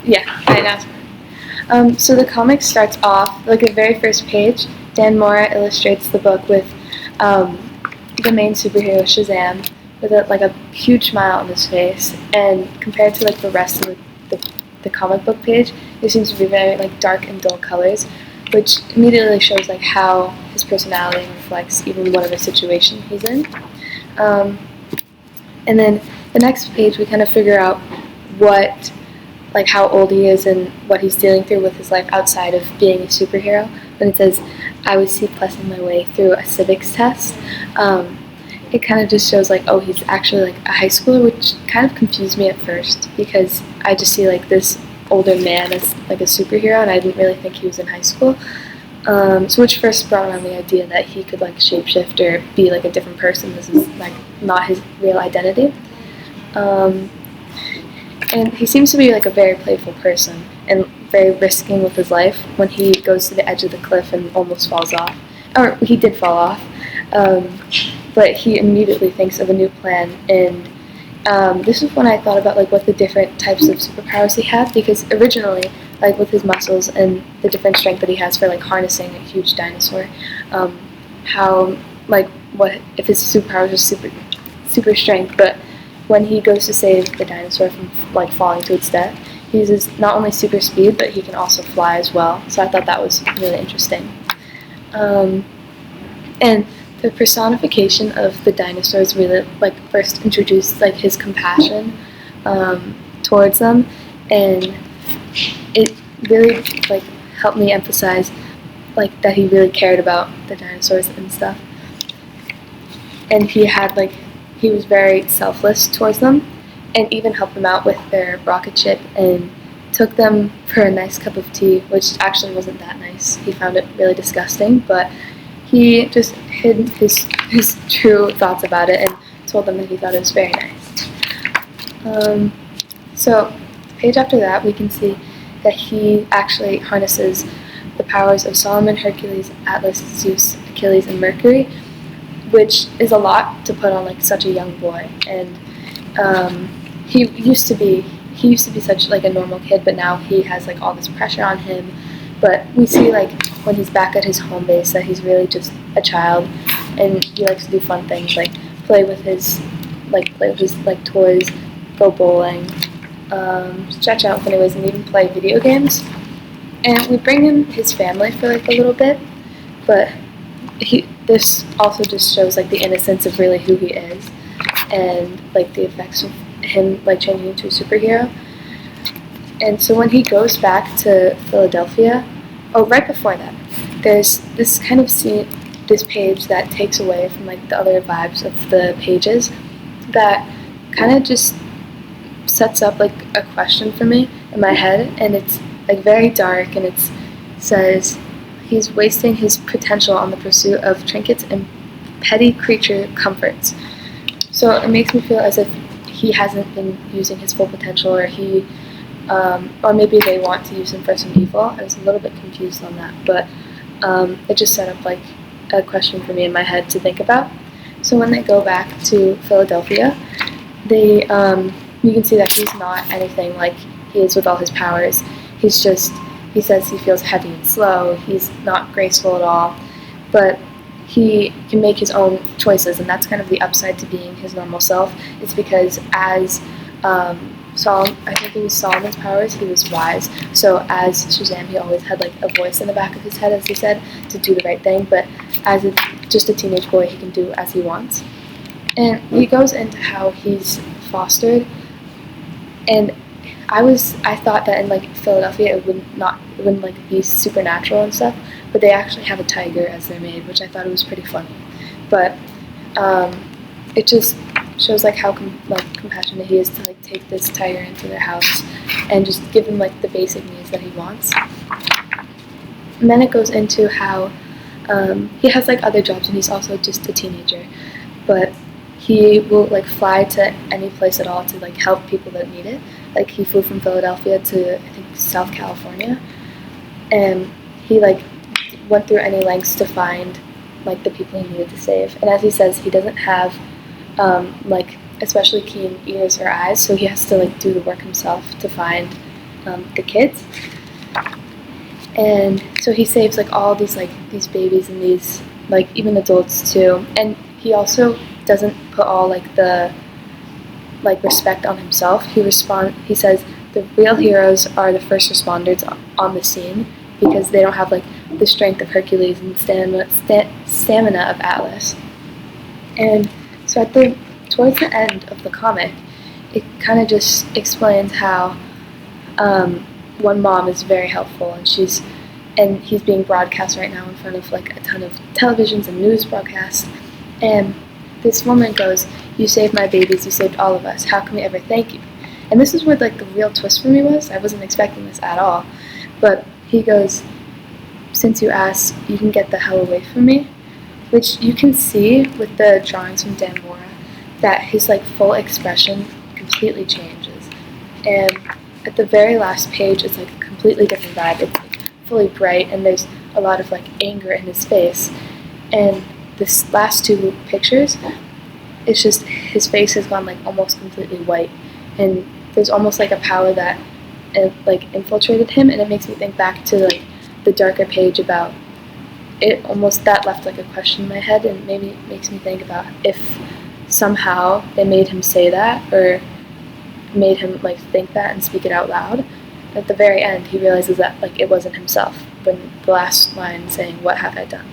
Yeah, I know. So the comic starts off, like the very first page, Dan Mora illustrates the book with um, the main superhero, Shazam, with like a huge smile on his face. And compared to like the rest of the comic book page, it seems to be very like dark and dull colors, which immediately shows like how his personality reflects even whatever situation he's in. Um, and then the next page, we kind of figure out what, like how old he is and what he's dealing through with his life outside of being a superhero. When it says, "I was C+ing my way through a civics test," it kind of just shows like, oh, he's actually like a high schooler, which kind of confused me at first because I just see like this older man as like a superhero, and I didn't really think he was in high school. So which first brought around the idea that he could like shapeshift or be like a different person. This is like not his real identity. And he seems to be like a very playful person and very risking with his life when he goes to the edge of the cliff and almost falls off. Or he did fall off. But he immediately thinks of a new plan, and this is when I thought about like what the different types of superpowers he had, because originally, like with his muscles and the different strength that he has for like harnessing a huge dinosaur, how like what if his superpowers are super strength, but when he goes to save the dinosaur from like falling to its death, he uses not only super speed, but he can also fly as well. So I thought that was really interesting. And the personification of the dinosaurs really like first introduced like his compassion towards them, and it really like helped me emphasize like that he really cared about the dinosaurs and stuff. And he was very selfless towards them, and even helped them out with their rocket ship and took them for a nice cup of tea, which actually wasn't that nice. He found it really disgusting, but he just hid his true thoughts about it and told them that he thought it was very nice. So, the page after that, we can see that he actually harnesses the powers of Solomon, Hercules, Atlas, Zeus, Achilles, and Mercury, which is a lot to put on like such a young boy. And he used to be such like a normal kid, but now he has like all this pressure on him. But we see like when he's back at his home base that he's really just a child, and he likes to do fun things like play with his toys, go bowling, stretch out anyways, and even play video games. And we bring in his family for like a little bit, but this also just shows like the innocence of really who he is, and like the effects of him like changing into a superhero. And so when he goes back to Philadelphia, right before that, there's this kind of scene, this page that takes away from like the other vibes of the pages, that kind of just sets up like a question for me in my head, and it's like very dark, and it says he's wasting his potential on the pursuit of trinkets and petty creature comforts. So it makes me feel as if he hasn't been using his full potential, or maybe they want to use him for some evil. I was a little bit confused on that, but it just set up like a question for me in my head to think about. So when they go back to Philadelphia, you can see that he's not anything like he is with all his powers. He says he feels heavy and slow, he's not graceful at all, but he can make his own choices, and that's kind of the upside to being his normal self. It's because as I think it was Solomon's powers, he was wise. So as Shazam, he always had like a voice in the back of his head, as he said, to do the right thing. But as just a teenage boy, he can do as he wants. And he goes into how he's fostered. And I thought that in like Philadelphia it wouldn't like be supernatural and stuff. But they actually have a tiger as their maid, which I thought it was pretty funny. But it just shows like how compassionate he is to like take this tiger into their house and just give him like the basic needs that he wants. And then it goes into how he has like other jobs, and he's also just a teenager, but he will like fly to any place at all to like help people that need it. Like he flew from Philadelphia to I think South California, and he like went through any lengths to find like the people he needed to save. And as he says, he doesn't have like especially keen ears or eyes, so he has to like do the work himself to find the kids. And so he saves like all these babies and these like even adults too. And he also doesn't put all like the respect on himself. He says the real heroes are the first responders on the scene because they don't have like the strength of Hercules and stamina of Atlas. And so towards the end of the comic, it kind of just explains how one mom is very helpful, and he's being broadcast right now in front of like a ton of televisions and news broadcasts. And this woman goes, "You saved my babies, you saved all of us. How can we ever thank you?" And this is where like the real twist for me was. I wasn't expecting this at all. But he goes, "Since you asked, you can get the hell away from me," which you can see with the drawings from Mora, that his like full expression completely changes. And at the very last page, it's like a completely different vibe. It's like fully bright, and there's a lot of like anger in his face. And this last two pictures, it's just his face has gone like almost completely white, and there's almost like a power that like infiltrated him, and it makes me think back to like the darker page about it. Almost that left like a question in my head, and maybe makes me think about if somehow they made him say that or made him like think that and speak it out loud. At the very end, he realizes that like it wasn't himself. When the last line saying, "What have I done?"